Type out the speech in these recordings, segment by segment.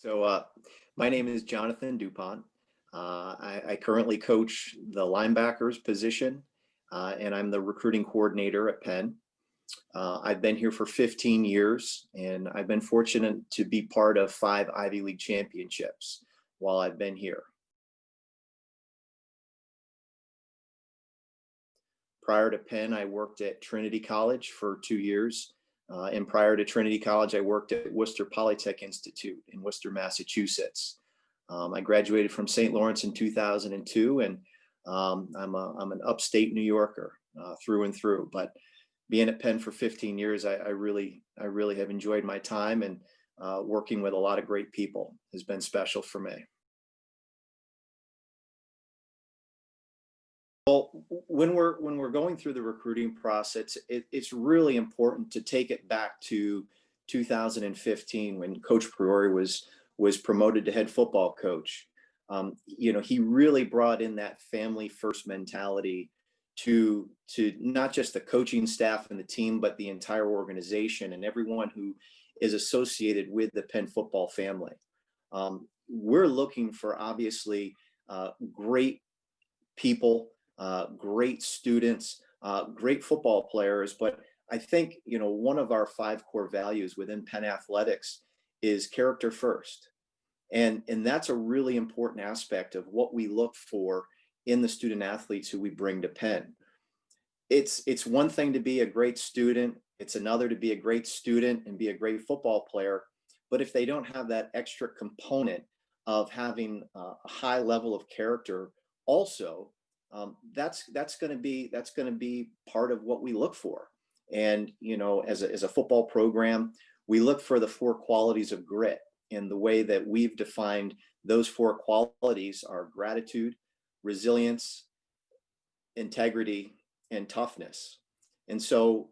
My name is Jonathan Dupont. I currently coach the linebackers position, and I'm the recruiting coordinator at Penn. I've been here for 15 years, and I've been fortunate to be part of 5 Ivy League championships while I've been here. Prior to Penn, I worked at Trinity College for 2 years. And prior to Trinity College, I worked at Worcester Polytech Institute in Worcester, Massachusetts. I graduated from St. Lawrence in 2002, and I'm an upstate New Yorker through and through. But being at Penn for 15 years, I really have enjoyed my time, and working with a lot of great people has been special for me. Well, when we're going through the recruiting process, it's really important to take it back to 2015 when Coach Priori was promoted to head football coach. He really brought in that family first mentality to not just the coaching staff and the team, but the entire organization and everyone who is associated with the Penn football family. We're looking for obviously great people, great students, great football players. But I think, one of our 5 core values within Penn Athletics is character first. And that's a really important aspect of what we look for in the student athletes who we bring to Penn. It's one thing to be a great student. It's another to be a great student and be a great football player. But if they don't have that extra component of having a high level of character also, that's going to be part of what we look for. And as a football program, we look for the 4 qualities of grit, and the way that we've defined those 4 qualities are gratitude, resilience, integrity, and toughness. And so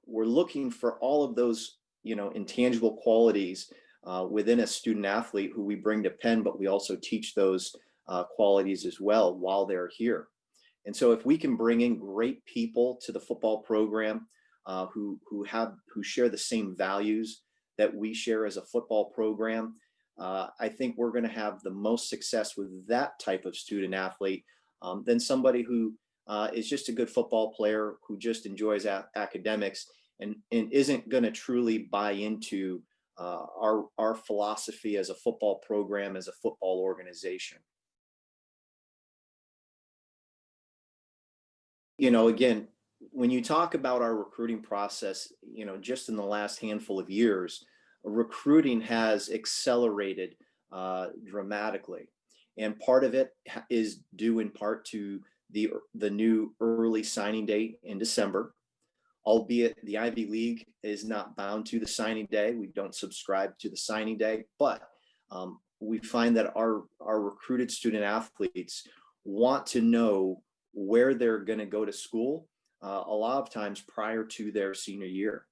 we're looking for all of those intangible qualities within a student athlete who we bring to Penn, but we also teach those qualities as well while they're here. And so if we can bring in great people to the football program who share the same values that we share as a football program, I think we're going to have the most success with that type of student athlete than somebody who is just a good football player who just enjoys academics and isn't going to truly buy into our philosophy as a football program, as a football organization. Again, when you talk about our recruiting process, just in the last handful of years, recruiting has accelerated dramatically. And part of it is due in part to the new early signing date in December, albeit the Ivy League is not bound to the signing day. We don't subscribe to the signing day, but we find that our recruited student athletes want to know where they're going to go to school a lot of times prior to their senior year.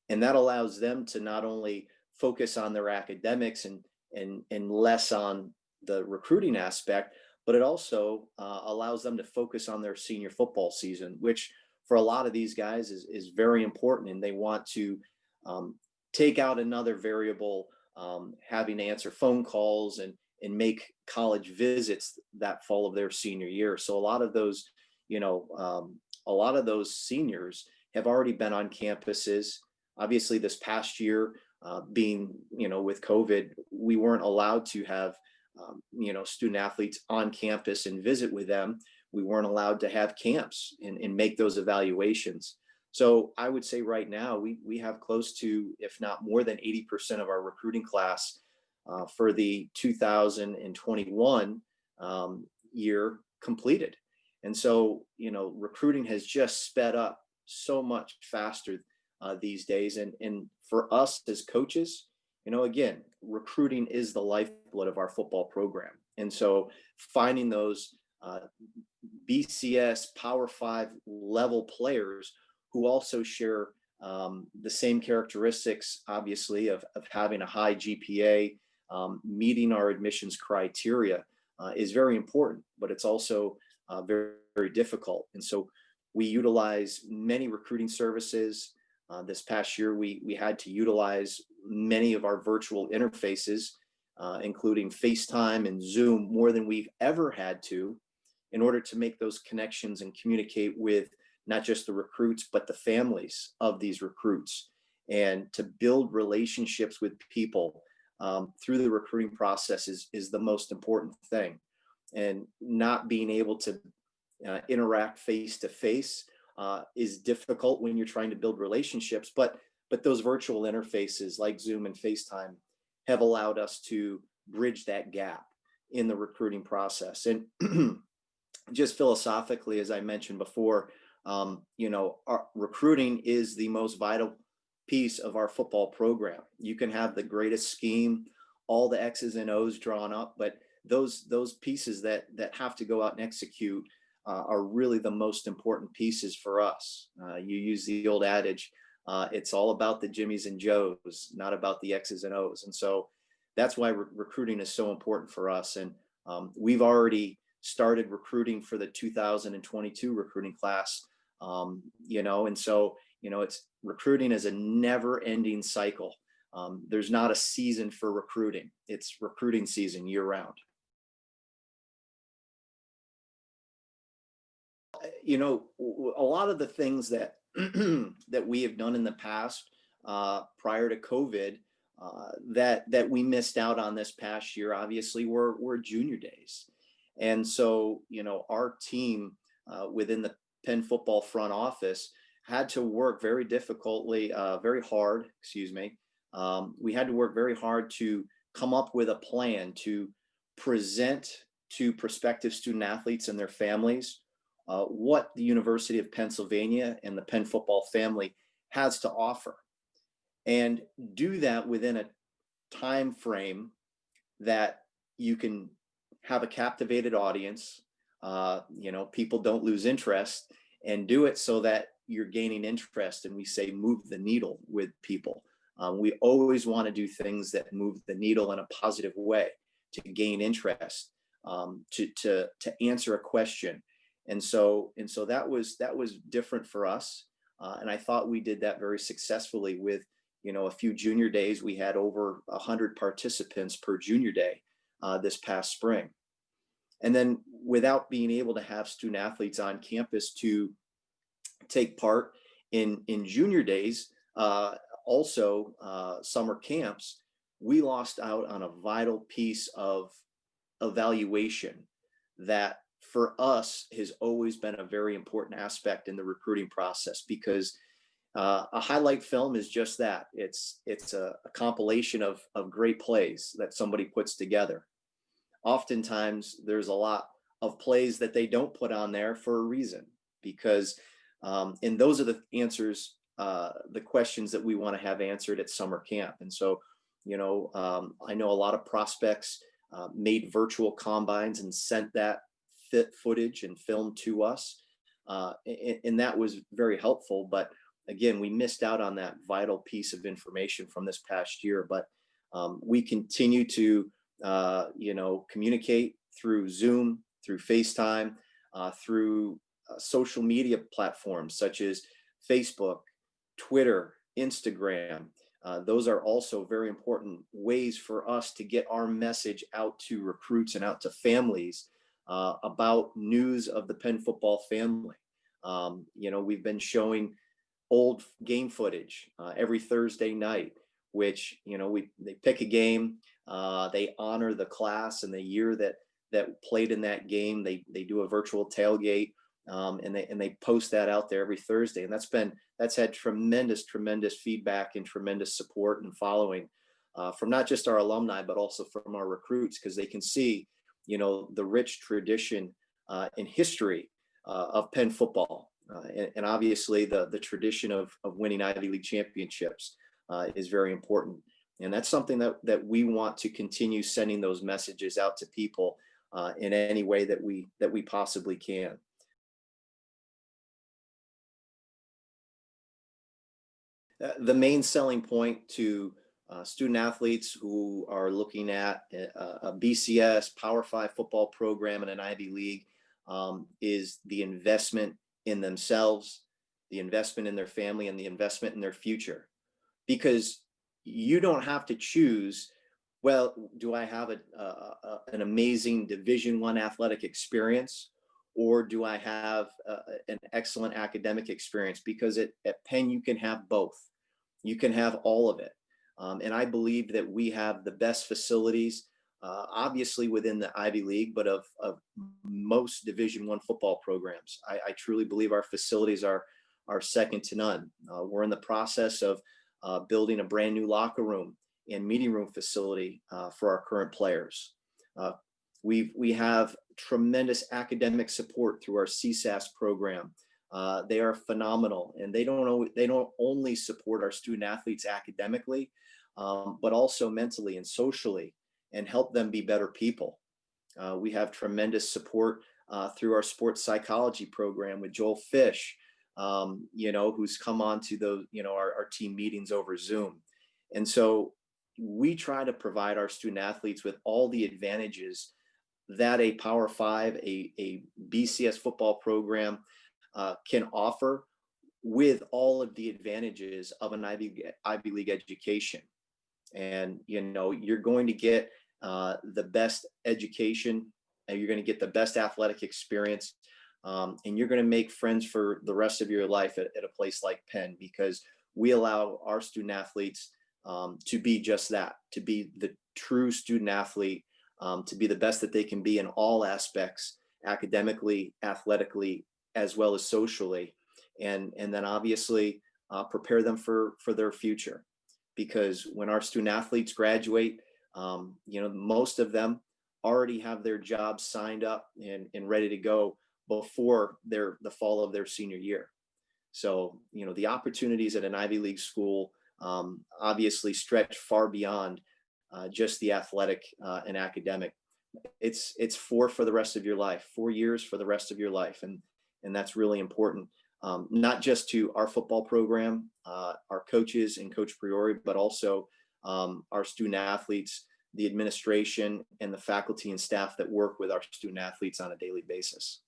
And that allows them to not only focus on their academics and less on the recruiting aspect, but it also allows them to focus on their senior football season, which for a lot of these guys is very important. And they want to take out another variable, having to answer phone calls and make college visits that fall of their senior year. So a lot of those, seniors have already been on campuses. Obviously, this past year, being, with COVID, we weren't allowed to have, student athletes on campus and visit with them. We weren't allowed to have camps and make those evaluations. So I would say right now, we have close to, if not more than 80% of our recruiting class for the 2021 year completed. And so, recruiting has just sped up so much faster these days. And for us as coaches, again, recruiting is the lifeblood of our football program. And so finding those BCS Power 5 level players who also share the same characteristics, obviously, of having a high GPA, meeting our admissions criteria is very important, but it's also very, very difficult. And so we utilize many recruiting services. This past year, we had to utilize many of our virtual interfaces including FaceTime and Zoom, more than we've ever had to, in order to make those connections and communicate with not just the recruits, but the families of these recruits, and to build relationships with people through the recruiting process is the most important thing. And not being able to interact face to face is difficult when you're trying to build relationships, but those virtual interfaces like Zoom and FaceTime have allowed us to bridge that gap in the recruiting process. And just philosophically, as I mentioned before, our recruiting is the most vital piece of our football program. You can have the greatest scheme, all the X's and O's drawn up, but those pieces that have to go out and execute are really the most important pieces for us. You use the old adage, it's all about the Jimmies and Joes, not about the X's and O's. And so that's why recruiting is so important for us. And we've already started recruiting for the 2022 recruiting class, and so, it's recruiting is a never ending cycle. There's not a season for recruiting. It's recruiting season year round. A lot of the things that that we have done in the past prior to COVID that we missed out on this past year, obviously, were junior days. And so, our team within the Penn football front office had to work very hard. We had to work very hard to come up with a plan to present to prospective student athletes and their families what the University of Pennsylvania and the Penn football family has to offer, and do that within a time frame that you can have a captivated audience. People don't lose interest, and do it so that you're gaining interest. And we say move the needle with people. We always want to do things that move the needle in a positive way to gain interest, to answer a question. And so that was different for us. And I thought we did that very successfully with, a few junior days. We had over 100 participants per junior day this past spring. And then, without being able to have student athletes on campus to take part in junior days, also summer camps, we lost out on a vital piece of evaluation that for us has always been a very important aspect in the recruiting process, because a highlight film is just that. It's a compilation of great plays that somebody puts together. Oftentimes there's a lot of plays that they don't put on there for a reason, because and those are the answers, the questions that we want to have answered at summer camp. And so, I know a lot of prospects made virtual combines and sent that footage and film to us, and that was very helpful. But again, we missed out on that vital piece of information from this past year. But we continue to communicate through Zoom, through FaceTime, through social media platforms such as Facebook, Twitter, Instagram. Those are also very important ways for us to get our message out to recruits and out to families about news of the Penn football family. We've been showing old game footage every Thursday night, which, they pick a game, they honor the class and the year that played in that game. They do a virtual tailgate, and they post that out there every Thursday. And that's had tremendous feedback and tremendous support and following from not just our alumni, but also from our recruits, because they can see, the rich tradition and history of Penn football. And obviously the tradition of winning Ivy League championships is very important. And that's something that we want to continue sending those messages out to people in any way that we possibly can. The main selling point to student athletes who are looking at a BCS Power 5 football program in an Ivy League is the investment in themselves, the investment in their family, and the investment in their future. Because you don't have to choose Well, do I have an amazing Division I athletic experience, or do I have an excellent academic experience? Because at Penn, you can have both. You can have all of it. And I believe that we have the best facilities, obviously within the Ivy League, but of most Division I football programs. I truly believe our facilities are second to none. We're in the process of building a brand new locker room and meeting room facility for our current players. Uh, we have tremendous academic support through our CSAS program. They are phenomenal, and they don't only support our student athletes academically, but also mentally and socially, and help them be better people. We have tremendous support through our sports psychology program with Joel Fish, who's come on to our team meetings over Zoom. And so we try to provide our student athletes with all the advantages that a Power Five, a BCS football program can offer, with all of the advantages of an Ivy League education. And you're going to get the best education, and you're going to get the best athletic experience, and you're going to make friends for the rest of your life at a place like Penn, because we allow our student athletes to be just that, to be the true student athlete, to be the best that they can be in all aspects, academically, athletically, as well as socially, and then obviously prepare them for their future. Because when our student athletes graduate, most of them already have their jobs signed up and ready to go before the fall of their senior year. So the opportunities at an Ivy League school obviously stretch far beyond just the athletic and academic. It's for the rest of your life, 4 years for the rest of your life, and that's really important, not just to our football program, our coaches and Coach Priori, but also our student athletes, the administration, and the faculty and staff that work with our student athletes on a daily basis.